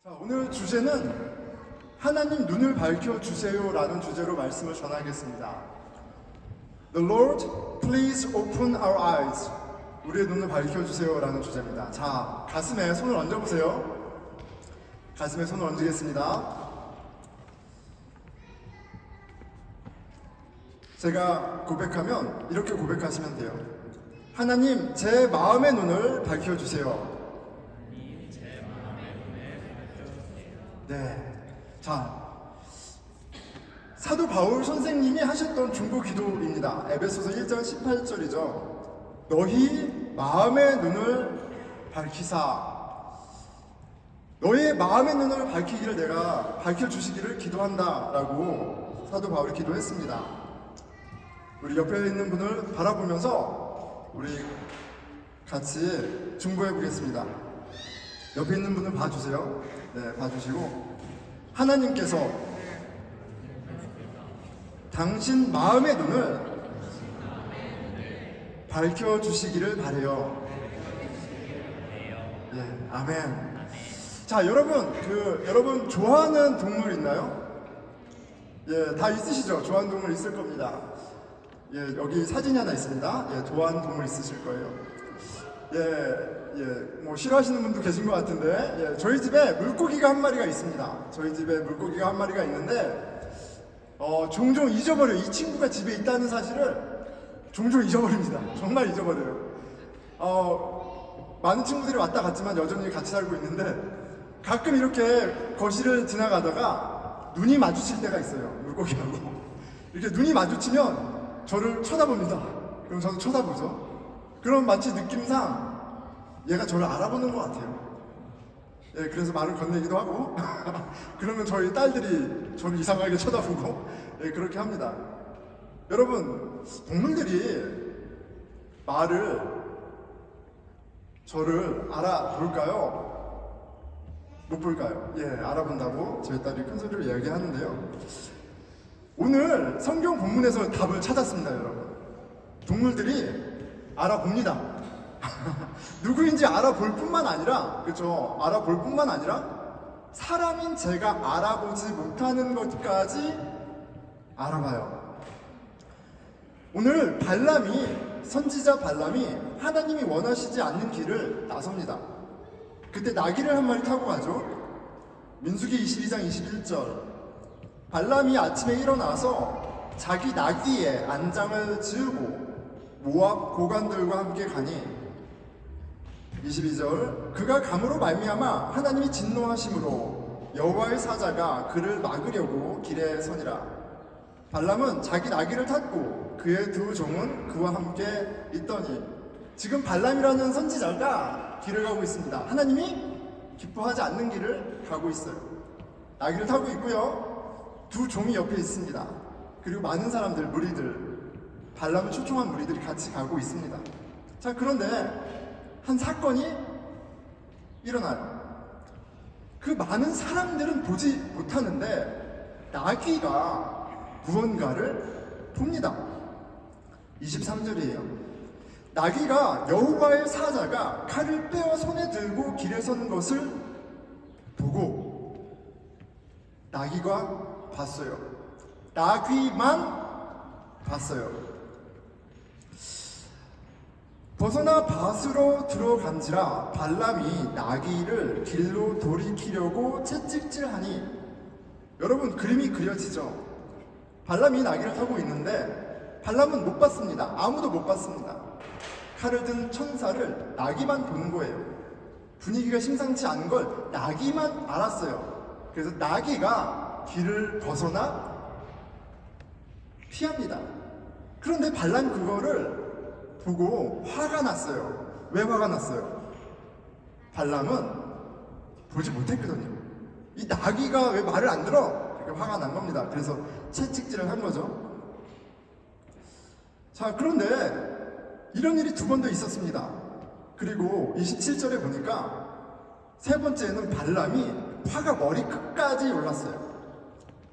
자, 오늘 주제는 하나님 눈을 밝혀주세요 라는 주제로 말씀을 전하겠습니다. The Lord, please open our eyes. 우리의 눈을 밝혀주세요 라는 주제입니다. 자, 가슴에 손을 얹어보세요. 가슴에 손을 얹겠습니다. 제가 고백하면 이렇게 고백하시면 돼요. 하나님, 제 마음의 눈을 밝혀주세요. 네. 자, 사도 바울 선생님이 하셨던 중보 기도입니다. 에베소서 1장 18절이죠. 너희 마음의 눈을 밝히사. 너의 마음의 눈을 밝히기를 내가 밝혀주시기를 기도한다라고 사도 바울이 기도했습니다. 우리 옆에 있는 분을 바라보면서 우리 같이 중보해 보겠습니다. 옆에 있는 분을 봐주세요. 네, 봐주시고 하나님께서 당신 마음의 눈을 밝혀주시기를 바래요. 네, 아멘. 자, 여러분 좋아하는 동물 있나요? 예, 다 있으시죠? 좋아하는 동물 있을 겁니다. 예, 여기 사진이 하나 있습니다. 예, 좋아하는 동물 있으실 거예요. 뭐 싫어하시는 분도 계신 것 같은데, 예, 저희 집에 물고기가 한 마리가 있습니다. 저희 집에 물고기가 한 마리가 있는데, 종종 잊어버려요. 이 친구가 집에 있다는 사실을 종종 잊어버립니다. 정말 잊어버려요. 많은 친구들이 왔다 갔지만 여전히 같이 살고 있는데, 가끔 이렇게 거실을 지나가다가 눈이 마주칠 때가 있어요. 물고기하고. 이렇게 눈이 마주치면 저를 쳐다봅니다. 그럼 저도 쳐다보죠. 그럼 마치 느낌상 얘가 저를 알아보는 것 같아요. 예, 그래서 말을 건네기도 하고 그러면 저희 딸들이 저를 이상하게 쳐다보고, 예, 그렇게 합니다. 여러분, 동물들이 저를 알아볼까요? 못 볼까요? 예, 알아본다고 저희 딸이 큰 소리로 이야기하는데요. 오늘 성경 본문에서 답을 찾았습니다, 여러분. 동물들이 알아봅니다. 누구인지 알아볼 뿐만 아니라, 그렇죠? 알아볼 뿐만 아니라 사람인 제가 알아보지 못하는 것까지 알아봐요. 오늘 선지자 발람이 하나님이 원하시지 않는 길을 나섭니다. 그때 나귀를 한 마리 타고 가죠. 민수기 22장 21절. 발람이 아침에 일어나서 자기 나귀에 안장을 지우고 모압 고관들과 함께 가니 22절. 그가 감으로 말미암아 하나님이 진노하심으로 여호와의 사자가 그를 막으려고 길에 서니라. 발람은 자기 나귀를 탔고 그의 두 종은 그와 함께 있더니, 지금 발람이라는 선지자가 길을 가고 있습니다. 하나님이 기뻐하지 않는 길을 가고 있어요. 나귀를 타고 있고요. 두 종이 옆에 있습니다. 그리고 많은 사람들, 무리들, 발람을 초청한 무리들이 같이 가고 있습니다. 자, 그런데 한 사건이 일어나요. 그 많은 사람들은 보지 못하는데 나귀가 무언가를 봅니다. 23절이에요. 나귀가 여호와의 사자가 칼을 빼어 손에 들고 길에 선 것을 보고, 나귀가 봤어요. 나귀만 봤어요. 벗어나 밭으로 들어간지라 발람이 나귀를 길로 돌이키려고 채찍질하니, 여러분, 그림이 그려지죠? 발람이 나귀를 타고 있는데 발람은 못 봤습니다. 아무도 못 봤습니다. 칼을 든 천사를 나귀만 보는 거예요. 분위기가 심상치 않은 걸 나귀만 알았어요. 그래서 나귀가 길을 벗어나 피합니다. 그런데 발람이 그거를 보고 화가 났어요. 왜 화가 났어요? 발람은 보지 못했거든요. 이 나귀가 왜 말을 안 들어? 그러니까 화가 난 겁니다. 그래서 채찍질을 한 거죠. 자, 그런데 이런 일이 두 번 더 있었습니다. 그리고 27절에 보니까 세 번째는 발람이 화가 머리 끝까지 올랐어요.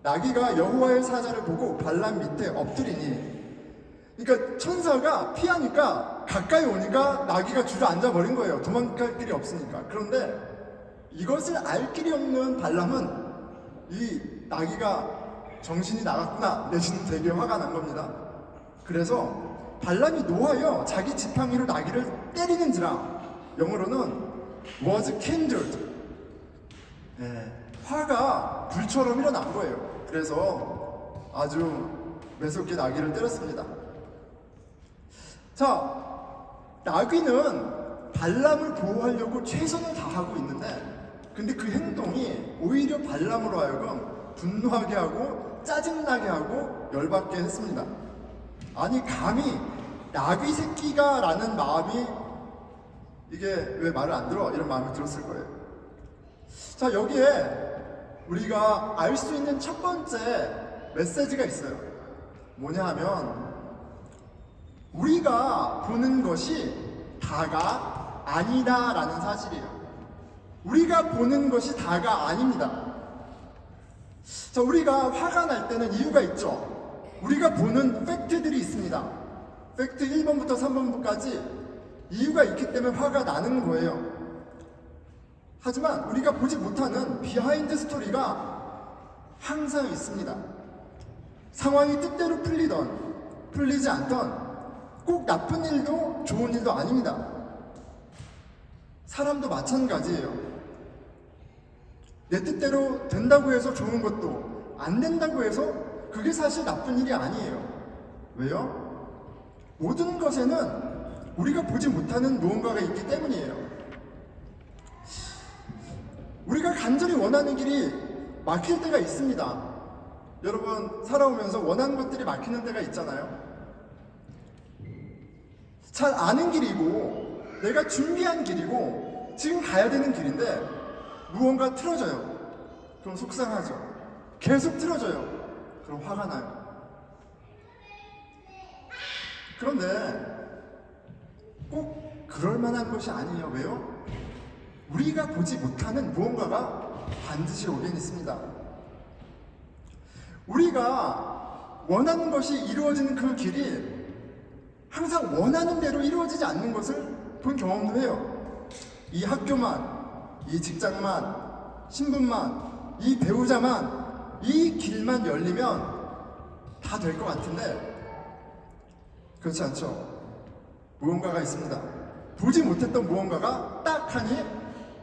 나귀가 여호와의 사자를 보고 발람 밑에 엎드리니, 그러니까 천사가 피하니까 가까이 오니까 나귀가 주저앉아 버린 거예요. 도망갈 길이 없으니까. 그런데 이것을 알 길이 없는 발람은 이 나귀가 정신이 나갔구나 내지는 되게 화가 난 겁니다. 그래서 발람이 노하여 자기 지팡이로 나귀를 때리는지라, 영어로는 was kindled. 화가 불처럼 일어난 거예요. 그래서 아주 매섭게 나귀를 때렸습니다. 자, 나귀는 발람을 보호하려고 최선을 다하고 있는데, 근데 그 행동이 오히려 발람으로 하여금 분노하게 하고 짜증나게 하고 열받게 했습니다. 아니 감히 나귀 새끼가 라는 마음이, 이게 왜 말을 안 들어? 이런 마음이 들었을 거예요. 자, 여기에 우리가 알 수 있는 첫 번째 메시지가 있어요. 뭐냐 하면, 우리가 보는 것이 다가 아니다 라는 사실이에요. 우리가 보는 것이 다가 아닙니다. 자, 우리가 화가 날 때는 이유가 있죠. 우리가 보는 팩트들이 있습니다. 팩트 1번부터 3번까지 이유가 있기 때문에 화가 나는 거예요. 하지만 우리가 보지 못하는 비하인드 스토리가 항상 있습니다. 상황이 뜻대로 풀리던 풀리지 않던 꼭 나쁜 일도 좋은 일도 아닙니다. 사람도 마찬가지예요. 내 뜻대로 된다고 해서 좋은 것도, 안 된다고 해서 그게 사실 나쁜 일이 아니에요. 왜요? 모든 것에는 우리가 보지 못하는 무언가가 있기 때문이에요. 우리가 간절히 원하는 길이 막힐 때가 있습니다. 여러분, 살아오면서 원하는 것들이 막히는 때가 있잖아요. 잘 아는 길이고 내가 준비한 길이고 지금 가야 되는 길인데 무언가 틀어져요. 그럼 속상하죠. 계속 틀어져요. 그럼 화가 나요. 그런데 꼭 그럴 만한 것이 아니에요. 왜요? 우리가 보지 못하는 무언가가 반드시 오긴 있습니다. 우리가 원하는 것이 이루어지는 그 길이 항상 원하는 대로 이루어지지 않는 것을 본 경험도 해요. 이 학교만, 이 직장만, 신분만, 이 배우자만, 이 길만 열리면 다 될 것 같은데 그렇지 않죠. 무언가가 있습니다. 보지 못했던 무언가가 딱하니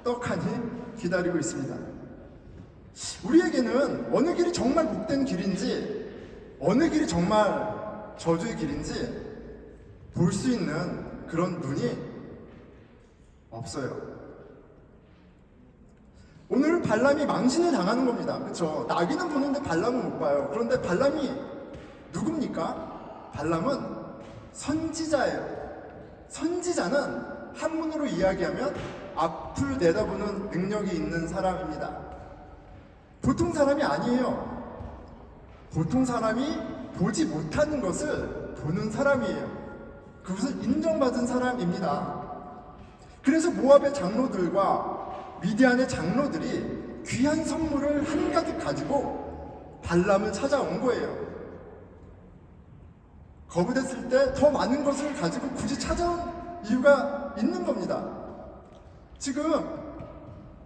떡하니 기다리고 있습니다. 우리에게는 어느 길이 정말 복된 길인지, 어느 길이 정말 저주의 길인지 볼 수 있는 그런 눈이 없어요. 오늘 발람이 망신을 당하는 겁니다. 그렇죠? 나귀는 보는데 발람은 못 봐요. 그런데 발람이 누굽니까? 발람은 선지자예요. 선지자는 한문으로 이야기하면 앞을 내다보는 능력이 있는 사람입니다. 보통 사람이 아니에요. 보통 사람이 보지 못하는 것을 보는 사람이에요. 그것을 인정받은 사람입니다. 그래서 모압의 장로들과 미디안의 장로들이 귀한 선물을 한가득 가지고 발람을 찾아온 거예요. 거부됐을 때 더 많은 것을 가지고 굳이 찾아온 이유가 있는 겁니다. 지금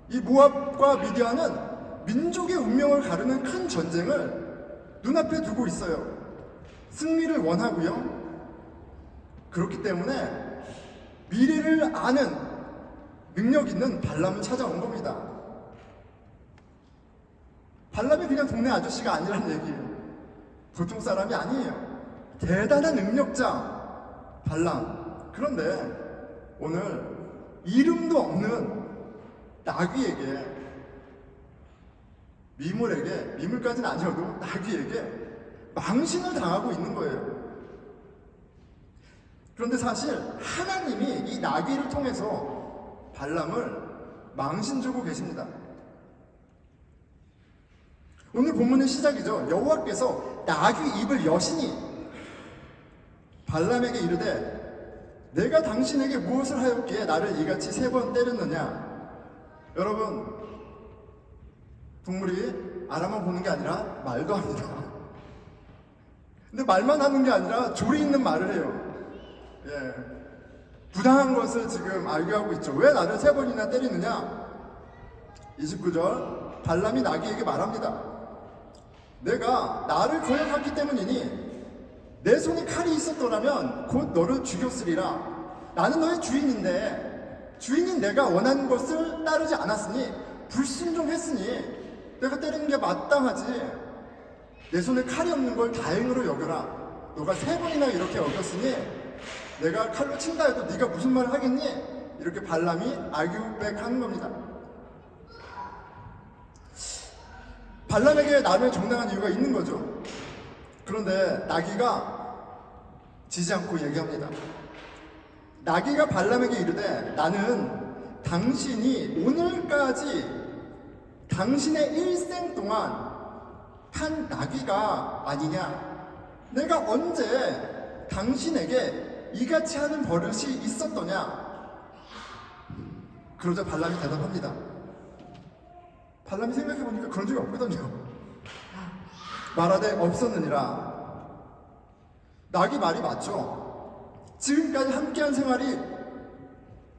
이 모압과 미디안은 민족의 운명을 가르는 큰 전쟁을 눈앞에 두고 있어요. 승리를 원하고요. 그렇기 때문에 미래를 아는 능력 있는 발람을 찾아온 겁니다. 발람이 그냥 동네 아저씨가 아니란 얘기예요. 보통 사람이 아니에요. 대단한 능력자 발람. 그런데 오늘 이름도 없는 나귀에게, 미물에게, 미물까지는 아니어도 나귀에게 망신을 당하고 있는 거예요. 그런데 사실 하나님이 이 나귀를 통해서 발람을 망신 주고 계십니다. 오늘 본문의 시작이죠. 여호와께서 나귀 입을 여시니 발람에게 이르되 내가 당신에게 무엇을 하였기에 나를 이같이 3번 때렸느냐. 여러분, 동물이 알아만 보는 게 아니라 말도 합니다. 근데 말만 하는 게 아니라 조리 있는 말을 해요. 부당한 것을 지금 알게 하고 있죠. 왜 나를 3번이나 때리느냐? 29절 발람이 나귀에게 말합니다. 내가 나를 거역하기 때문이니 내 손에 칼이 있었더라면 곧 너를 죽였으리라. 나는 너의 주인인데 주인인 내가 원하는 것을 따르지 않았으니 불순종했으니 내가 때리는 게 마땅하지. 내 손에 칼이 없는 걸 다행으로 여겨라. 너가 3번이나 이렇게 어겼으니 내가 칼로 친다 해도 네가 무슨 말을 하겠니? 이렇게 발람이 아규백하는 겁니다. 발람에게 나름의 정당한 이유가 있는 거죠. 그런데 나귀가 지지 않고 얘기합니다. 나귀가 발람에게 이르되 나는 당신이 오늘까지 당신의 일생 동안 탄 나귀가 아니냐? 내가 언제 당신에게 이같이 하는 버릇이 있었더냐? 그러자 발람이 대답합니다. 발람이 생각해보니까 그런 적이 없거든요. 말하되 없었느니라. 나귀 말이 맞죠. 지금까지 함께한 생활이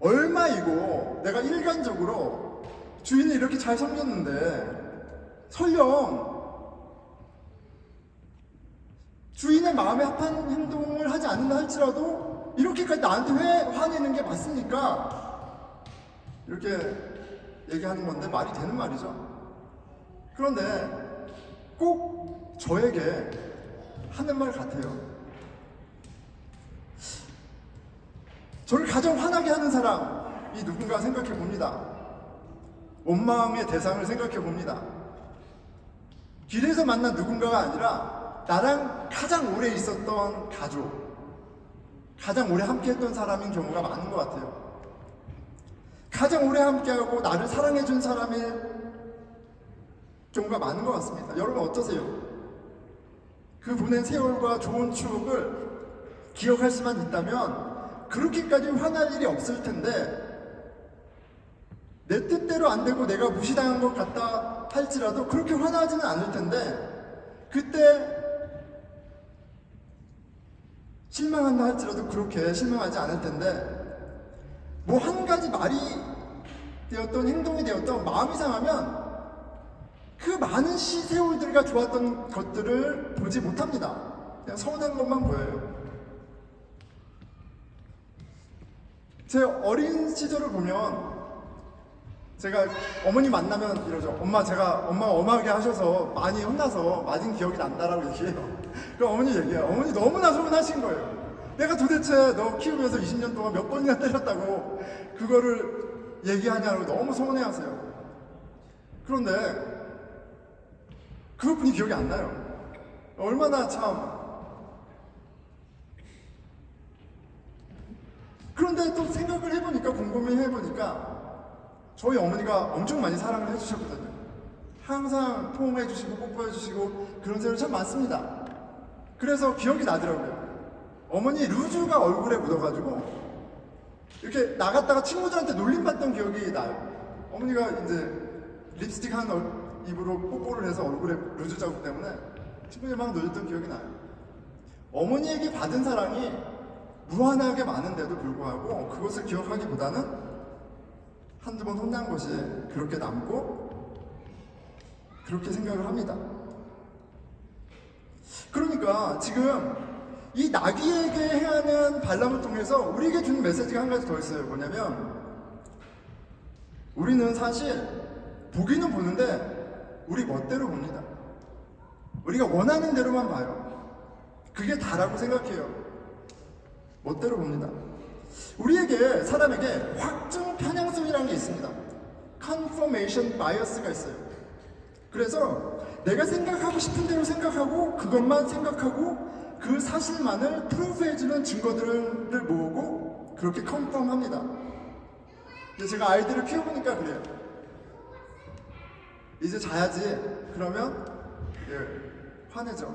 얼마이고 내가 일간적으로 주인을 이렇게 잘 섬겼는데 설령 주인의 마음에 합한 행동을 하지 않는다 할지라도 이렇게까지 나한테 왜 화내는 게 맞습니까? 이렇게 얘기하는 건데 말이 되는 말이죠. 그런데 꼭 저에게 하는 말 같아요. 저를 가장 화나게 하는 사람이 누군가 생각해 봅니다. 원망의 대상을 생각해 봅니다. 길에서 만난 누군가가 아니라 나랑 가장 오래 있었던 가족, 가장 오래 함께 했던 사람인 경우가 많은 것 같아요. 가장 오래 함께하고 나를 사랑해준 사람의 경우가 많은 것 같습니다. 여러분 어떠세요? 그 보낸 세월과 좋은 추억을 기억할 수만 있다면 그렇게까지 화날 일이 없을 텐데 내 뜻대로 안 되고 내가 무시당한 것 같다 할지라도 그렇게 화나지는 않을 텐데 그때 실망한다 할지라도 그렇게 실망하지 않을 텐데 뭐 한 가지 말이 되었던 행동이 되었던 마음이 상하면 그 많은 세월들과 좋았던 것들을 보지 못합니다. 그냥 서운한 것만 보여요. 제 어린 시절을 보면 제가 어머니 만나면 이러죠. 엄마가 엄하게 하셔서 많이 혼나서 맞은 기억이 난다라고 얘기해요. 그럼 어머니 얘기해요. 어머니 너무나 서운하신 거예요. 내가 도대체 너 키우면서 20년 동안 몇 번이나 때렸다고 그거를 얘기하냐고 너무 서운해하세요. 그런데 그것뿐이 기억이 안 나요. 얼마나 참. 그런데 또 생각을 해보니까 곰곰이 해보니까 저희 어머니가 엄청 많이 사랑을 해주셨거든요. 항상 포옹해주시고 뽀뽀해주시고 그런 세월이 참 많습니다. 그래서 기억이 나더라고요. 어머니 루즈가 얼굴에 묻어가지고 이렇게 나갔다가 친구들한테 놀림받던 기억이 나요. 어머니가 이제 립스틱 한 입으로 뽀뽀를 해서 얼굴에 루즈 자국 때문에 친구들 막 놀렸던 기억이 나요. 어머니에게 받은 사랑이 무한하게 많은데도 불구하고 그것을 기억하기보다는 한두 번 혼난 것이 그렇게 남고 그렇게 생각을 합니다. 그러니까 지금 이 나귀에게 행하는 발람을 통해서 우리에게 주는 메시지가 한 가지 더 있어요. 뭐냐면 우리는 사실 보기는 보는데 우리 멋대로 봅니다. 우리가 원하는 대로만 봐요. 그게 다라고 생각해요. 멋대로 봅니다. 우리에게 사람에게 확증 편향성이라는 게 있습니다. confirmation bias가 있어요. 그래서 내가 생각하고 싶은 대로 생각하고 그것만 생각하고 그 사실만을 프루프해주는 증거들을 모으고 그렇게 컨펌합니다. 근데 제가 아이들을 키워보니까 그래요. 이제 자야지. 그러면 화내죠.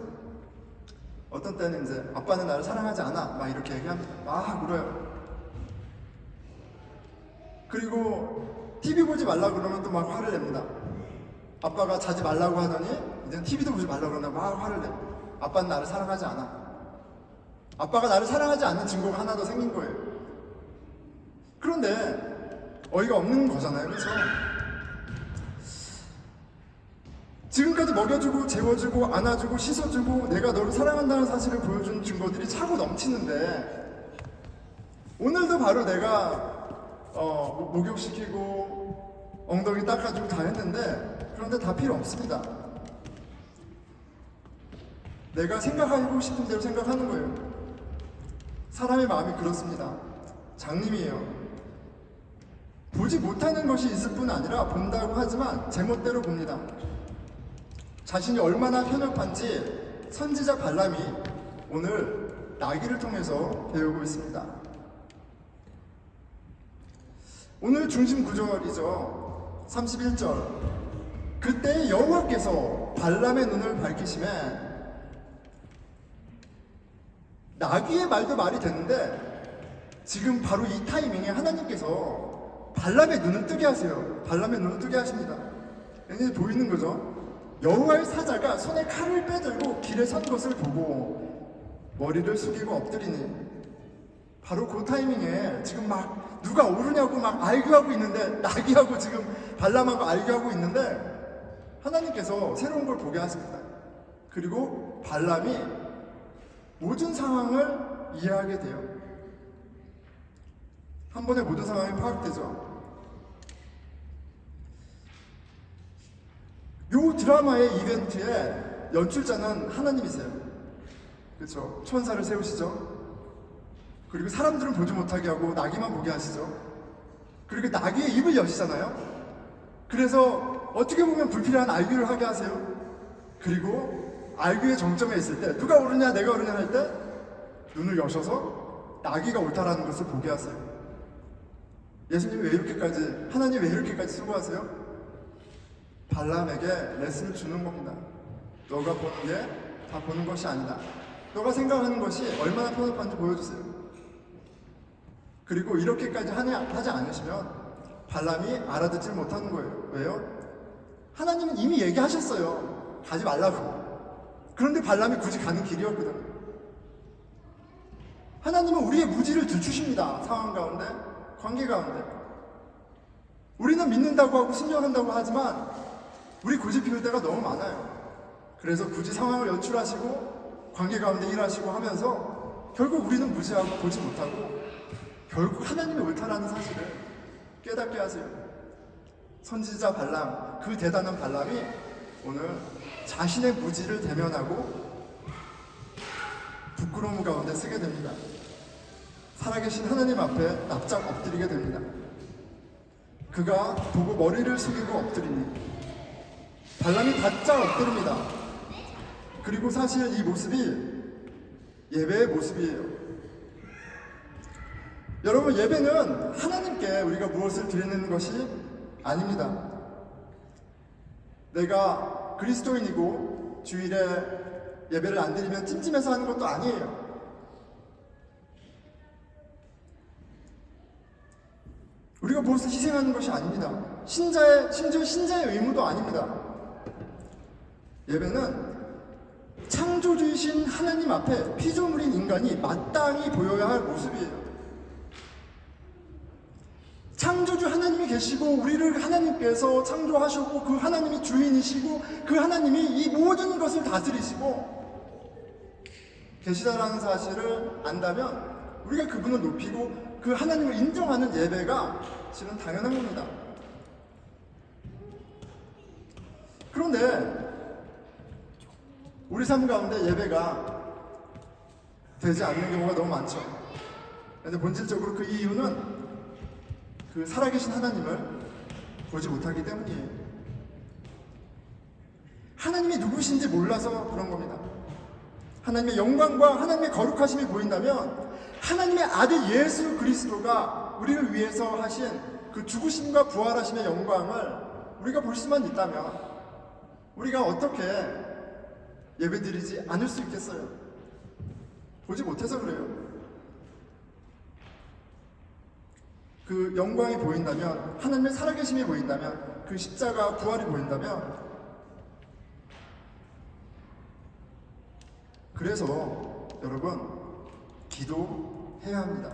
어떤 때는 이제 아빠는 나를 사랑하지 않아 막 이렇게 얘기합니다. 막 울어요. 그리고 TV 보지 말라 그러면 또 막 화를 냅니다. 아빠가 자지 말라고 하더니 이제 TV도 보지 말라 그러나 막 화를 내. 아빠는 나를 사랑하지 않아. 아빠가 나를 사랑하지 않는 증거가 하나 더 생긴 거예요. 그런데 어이가 없는 거잖아요. 그래서 지금까지 먹여주고 재워주고 안아주고 씻어주고 내가 너를 사랑한다는 사실을 보여준 증거들이 차고 넘치는데 오늘도 바로 내가 목욕시키고 엉덩이 닦아주고 다 했는데 그런데 다 필요 없습니다. 내가 생각하고 싶은 대로 생각하는 거예요. 사람의 마음이 그렇습니다. 장님이에요. 보지 못하는 것이 있을 뿐 아니라 본다고 하지만 제멋대로 봅니다. 자신이 얼마나 편협한지 선지자 발람이 오늘 나귀를 통해서 배우고 있습니다. 오늘 중심 구절이죠. 31절. 그때 여호와께서 발람의 눈을 밝히심에 나귀의 말도 말이 됐는데 지금 바로 이 타이밍에 하나님께서 발람의 눈을 뜨게 하세요. 발람의 눈을 뜨게 하십니다. 여기 보이는 거죠. 여호와의 사자가 손에 칼을 빼들고 길에 선 것을 보고 머리를 숙이고 엎드리니 바로 그 타이밍에 지금 막 누가 오르냐고 막 알교하고 있는데 나귀하고 지금 발람하고 알교하고 있는데 하나님께서 새로운 걸 보게 하십니다. 그리고 발람이 모든 상황을 이해하게 돼요. 한 번에 모든 상황이 파악되죠. 요 드라마의 이벤트에 연출자는 하나님이세요. 그렇죠? 천사를 세우시죠. 그리고 사람들은 보지 못하게 하고 나귀만 보게 하시죠. 그리고 나귀의 입을 여시잖아요. 그래서 어떻게 보면 불필요한 알귀를 하게 하세요. 그리고 알귀의 정점에 있을 때 누가 오르냐 내가 오르냐 할 때 눈을 여셔서 나귀가 옳다라는 것을 보게 하세요. 예수님 왜 이렇게까지, 하나님 왜 이렇게까지 수고하세요? 발람에게 레슨을 주는 겁니다. 너가 보는 게 다 보는 것이 아니다. 너가 생각하는 것이 얼마나 편협한지 보여주세요. 그리고 이렇게까지 하지 않으시면 발람이 알아듣질 못하는 거예요. 왜요? 하나님은 이미 얘기하셨어요. 가지 말라고. 그런데 발람이 굳이 가는 길이었거든. 하나님은 우리의 무지를 들추십니다. 상황 가운데, 관계 가운데. 우리는 믿는다고 하고 순종한다고 하지만 우리 고집 피울 때가 너무 많아요. 그래서 굳이 상황을 연출하시고 관계 가운데 일하시고 하면서 결국 우리는 무지하고 보지 못하고 결국 하나님이 옳다라는 사실을 깨닫게 하세요. 선지자 발람, 그 대단한 발람이 오늘 자신의 무지를 대면하고 부끄러움 가운데 쓰게 됩니다. 살아계신 하나님 앞에 납작 엎드리게 됩니다. 그가 보고 머리를 숙이고 엎드리니 발람이 바짝 엎드립니다. 그리고 사실 이 모습이 예배의 모습이에요. 여러분, 예배는 하나님께 우리가 무엇을 드리는 것이 아닙니다. 내가 그리스도인이고 주일에 예배를 안 드리면 찜찜해서 하는 것도 아니에요. 우리가 무엇을 희생하는 것이 아닙니다. 심지어 신자의 의무도 아닙니다. 예배는 창조주이신 하나님 앞에 피조물인 인간이 마땅히 보여야 할 모습이에요. 창조주 하나님이 계시고 우리를 하나님께서 창조하셨고 그 하나님이 주인이시고 그 하나님이 이 모든 것을 다스리시고 계시다라는 사실을 안다면 우리가 그분을 높이고 그 하나님을 인정하는 예배가 실은 당연한 겁니다. 그런데 우리 삶 가운데 예배가 되지 않는 경우가 너무 많죠. 그런데 본질적으로 그 이유는 그 살아계신 하나님을 보지 못하기 때문이에요. 하나님이 누구신지 몰라서 그런 겁니다. 하나님의 영광과 하나님의 거룩하심이 보인다면 하나님의 아들 예수 그리스도가 우리를 위해서 하신 그 죽으심과 부활하심의 영광을 우리가 볼 수만 있다면 우리가 어떻게 예배드리지 않을 수 있겠어요? 보지 못해서 그래요. 그 영광이 보인다면, 하나님의 살아계심이 보인다면, 그 십자가 부활이 보인다면, 그래서 여러분 기도해야 합니다.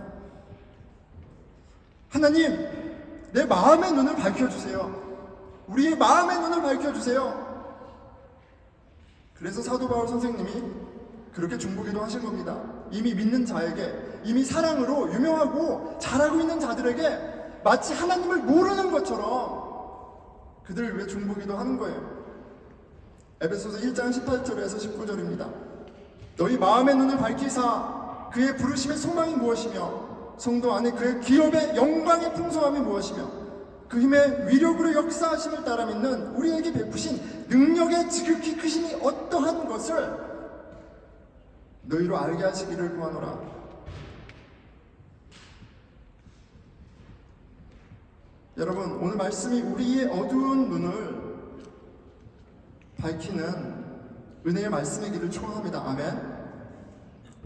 하나님, 내 마음의 눈을 밝혀주세요. 우리의 마음의 눈을 밝혀주세요. 그래서 사도 바울 선생님이 그렇게 중보기도 하신 겁니다. 이미 믿는 자에게, 이미 사랑으로 유명하고 잘하고 있는 자들에게 마치 하나님을 모르는 것처럼 그들을 위해 중보기도 하는 거예요. 에베소서 1장 18절에서 19절입니다. 너희 마음의 눈을 밝히사 그의 부르심의 소망이 무엇이며 성도 안에 그의 기업의 영광의 풍성함이 무엇이며 그 힘의 위력으로 역사하심을 따라 믿는 우리에게 베푸신 능력의 지극히 크심이 어떠한 것을 너희로 알게 하시기를 구하노라. 여러분, 오늘 말씀이 우리의 어두운 눈을 밝히는 은혜의 말씀이기를 축원합니다. 아멘.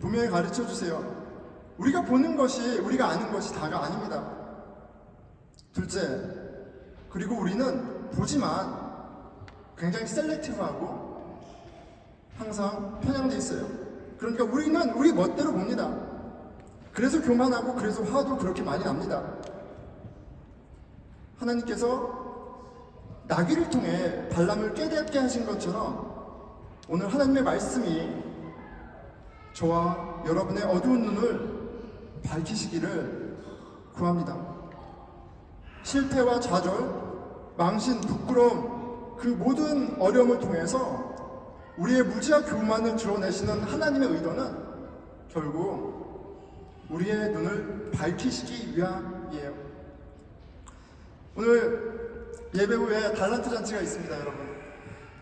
분명히 가르쳐 주세요. 우리가 보는 것이, 우리가 아는 것이 다가 아닙니다. 둘째, 그리고 우리는 보지만 굉장히 셀렉티브하고 항상 편향돼 있어요. 그러니까 우리는 우리 멋대로 봅니다. 그래서 교만하고 그래서 화도 그렇게 많이 납니다. 하나님께서 나귀를 통해 발람을 깨닫게 하신 것처럼 오늘 하나님의 말씀이 저와 여러분의 어두운 눈을 밝히시기를 구합니다. 실패와 좌절, 망신, 부끄러움, 그 모든 어려움을 통해서 우리의 무지와 교만을 드러내시는 하나님의 의도는 결국 우리의 눈을 밝히시기 위함이에요. 오늘 예배 후에 달란트 잔치가 있습니다, 여러분.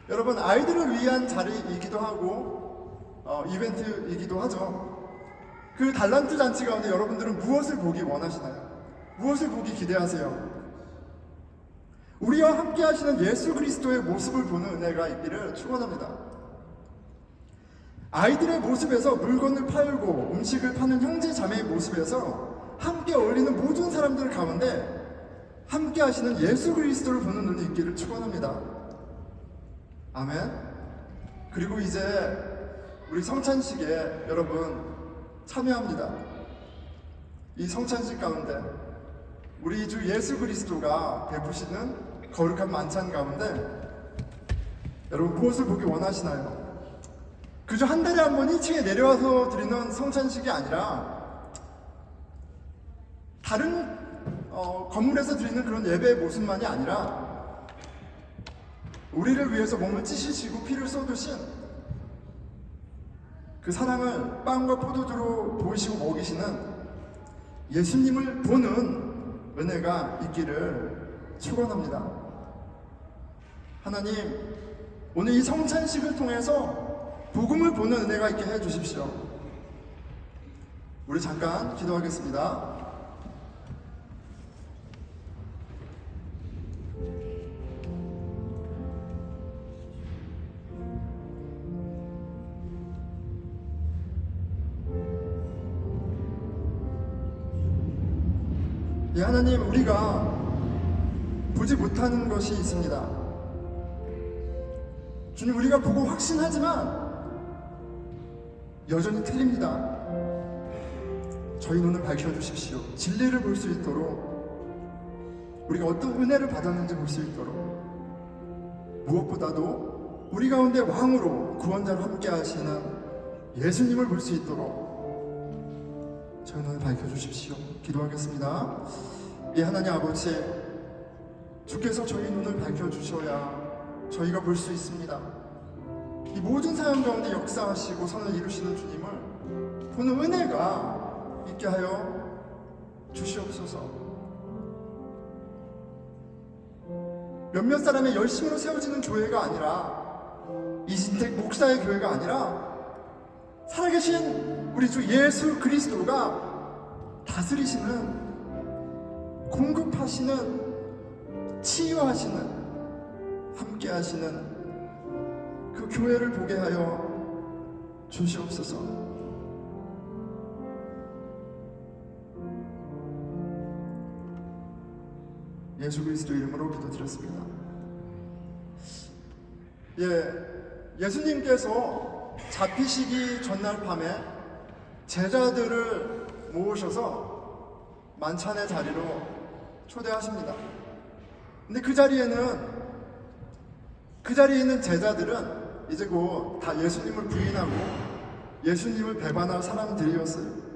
여러분, 아이들을 위한 자리이기도 하고 이벤트이기도 하죠. 그 달란트 잔치 가운데 여러분들은 무엇을 보기 원하시나요? 무엇을 보기 기대하세요? 우리와 함께 하시는 예수 그리스도의 모습을 보는 은혜가 있기를 축원합니다. 아이들의 모습에서 물건을 팔고 음식을 파는 형제 자매의 모습에서 함께 어울리는 모든 사람들 가운데 함께 하시는 예수 그리스도를 보는 눈이 있기를 축원합니다. 아멘. 그리고 이제 우리 성찬식에 여러분 참여합니다. 이 성찬식 가운데 우리 주 예수 그리스도가 베푸시는 거룩한 만찬 가운데 여러분 무엇을 보기 원하시나요? 그저 한 달에 한 번 1층에 내려와서 드리는 성찬식이 아니라 다른 건물에서 드리는 그런 예배의 모습만이 아니라 우리를 위해서 몸을 찢으시고 피를 쏟으신 그 사랑을 빵과 포도주로 보이시고 먹이시는 예수님을 보는 은혜가 있기를 축원합니다. 하나님, 오늘 이 성찬식을 통해서 복음을 보는 은혜가 있게 해주십시오. 우리 잠깐 기도하겠습니다. 예, 하나님, 우리가 보지 못하는 것이 있습니다. 주님, 우리가 보고 확신하지만 여전히 틀립니다. 저희 눈을 밝혀주십시오. 진리를 볼 수 있도록, 우리가 어떤 은혜를 받았는지 볼 수 있도록, 무엇보다도 우리 가운데 왕으로 구원자로 함께 하시는 예수님을 볼 수 있도록 저희 눈을 밝혀주십시오. 기도하겠습니다. 예, 하나님 아버지, 주께서 저희 눈을 밝혀주셔야 저희가 볼 수 있습니다. 이 모든 사연 가운데 역사하시고 선을 이루시는 주님을 보는 은혜가 있게 하여 주시옵소서. 몇몇 사람의 열심으로 세워지는 교회가 아니라, 이진택 목사의 교회가 아니라 살아계신 우리 주 예수 그리스도가 다스리시는, 공급하시는, 치유하시는, 함께하시는 그 교회를 보게 하여 주시옵소서. 예수 그리스도 이름으로 기도드렸습니다. 예수님께서 잡히시기 전날 밤에 제자들을 모으셔서 만찬의 자리로 초대하십니다. 근데 그 자리에 있는 제자들은 이제 곧 다 예수님을 부인하고 예수님을 배반할 사람들이었어요.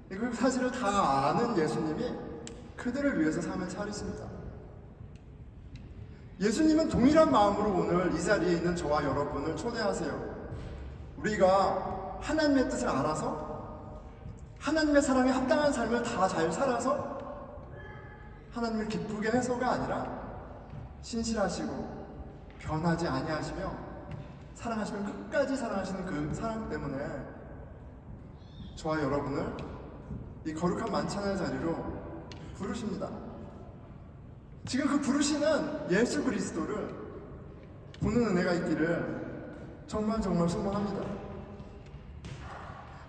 그 사실을 다 아는 예수님이 그들을 위해서 삶을 차리십니다. 예수님은 동일한 마음으로 오늘 이 자리에 있는 저와 여러분을 초대하세요. 우리가 하나님의 뜻을 알아서 하나님의 사랑에 합당한 삶을 다 잘 살아서 하나님을 기쁘게 해서가 아니라 신실하시고 변하지 아니하시며 사랑하시면 끝까지 사랑하시는 그 사랑 때문에 저와 여러분을 이 거룩한 만찬의 자리로 부르십니다. 지금 그 부르시는 예수 그리스도를 보는 은혜가 있기를 정말 소망합니다.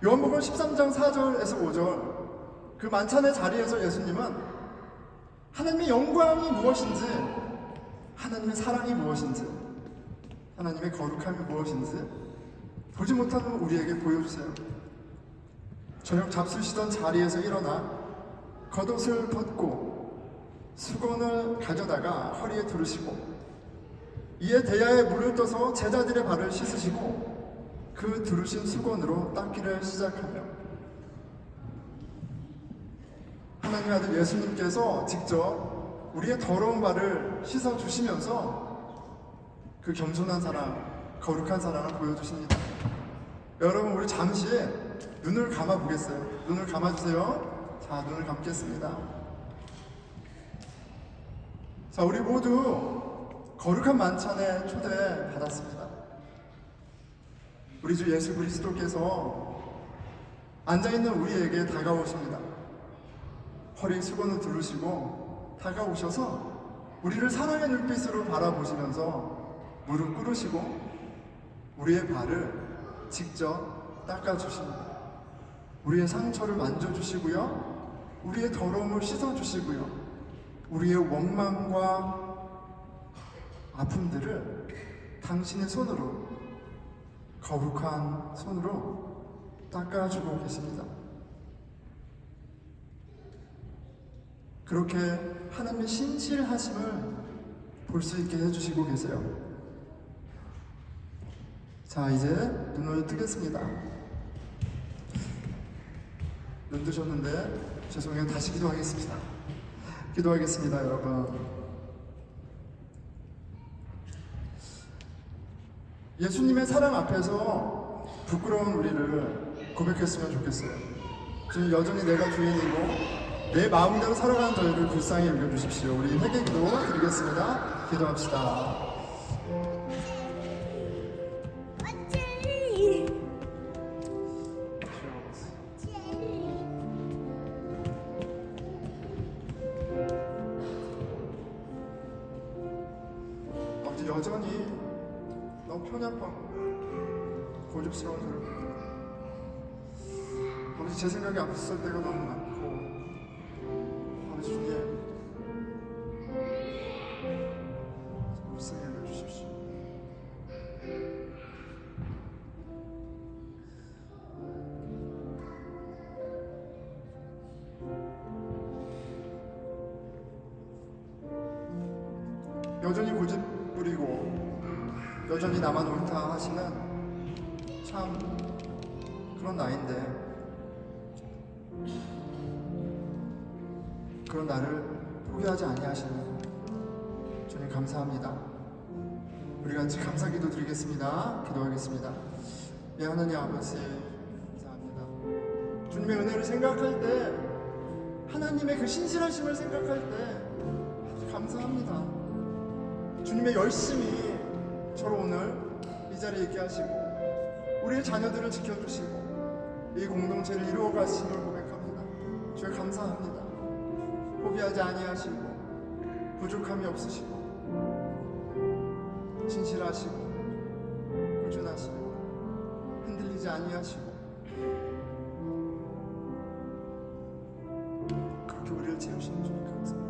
요한복음 13장 4절에서 5절 그 만찬의 자리에서 예수님은 하나님의 영광이 무엇인지, 하나님의 사랑이 무엇인지, 하나님의 거룩함이 무엇인지 보지 못하는 우리에게 보여주세요. 저녁 잡수시던 자리에서 일어나 겉옷을 벗고 수건을 가져다가 허리에 두르시고 이에 대야에 물을 떠서 제자들의 발을 씻으시고 그 두르신 수건으로 닦기를 시작하며 하나님의 아들 예수님께서 직접 우리의 더러운 발을 씻어주시면서 그 겸손한 사랑, 거룩한 사랑을 보여주십니다. 여러분, 우리 잠시 눈을 감아 보겠어요. 눈을 감아주세요. 자, 눈을 감겠습니다. 자, 우리 모두 거룩한 만찬에 초대받았습니다. 우리 주 예수 그리스도께서 앉아있는 우리에게 다가오십니다. 허리 수건을 두르시고 다가오셔서 우리를 사랑의 눈빛으로 바라보시면서 무릎 꿇으시고 우리의 발을 직접 닦아주십니다. 우리의 상처를 만져주시고요, 우리의 더러움을 씻어주시고요, 우리의 원망과 아픔들을 당신의 손으로, 거룩한 손으로 닦아주고 계십니다. 그렇게 하나님의 신실하심을 볼 수 있게 해주시고 계세요. 자, 이제 눈을 뜨겠습니다. 눈 뜨셨는데 죄송해요. 다시 기도하겠습니다. 기도하겠습니다, 여러분. 예수님의 사랑 앞에서 부끄러운 우리를 고백했으면 좋겠어요. 지금 여전히 내가 주인이고 내 마음대로 살아가는 저희를 불쌍히 여겨주십시오. 우리 회개기도 드리겠습니다. 기도합시다. 여전히 너무 편협하고 고집스러운 소리. 아버지, 제 생각이 앞설 때가 너무 많고, 아버지 주님 불쌍히 여겨주십시오. 여전히 고집 부리고 여전히 나만 옳다 하시는 참 그런 나인데, 그런 나를 포기하지 아니하시는 주님 감사합니다. 우리 같이 감사기도 드리겠습니다. 기도하겠습니다. 예, 하나님 아버지 감사합니다. 주님의 은혜를 생각할 때, 하나님의 그 신실하심을 생각할 때 아주 감사합니다. 주님의 열심히 저를 오늘 이 자리에 있게 하시고 우리의 자녀들을 지켜주시고 이 공동체를 이루어가심을 고백합니다. 주여 감사합니다. 포기하지 아니하시고 부족함이 없으시고 진실하시고 꾸준하시고 흔들리지 아니하시고 그렇게 우리를 채우시는 주님 감사합니다.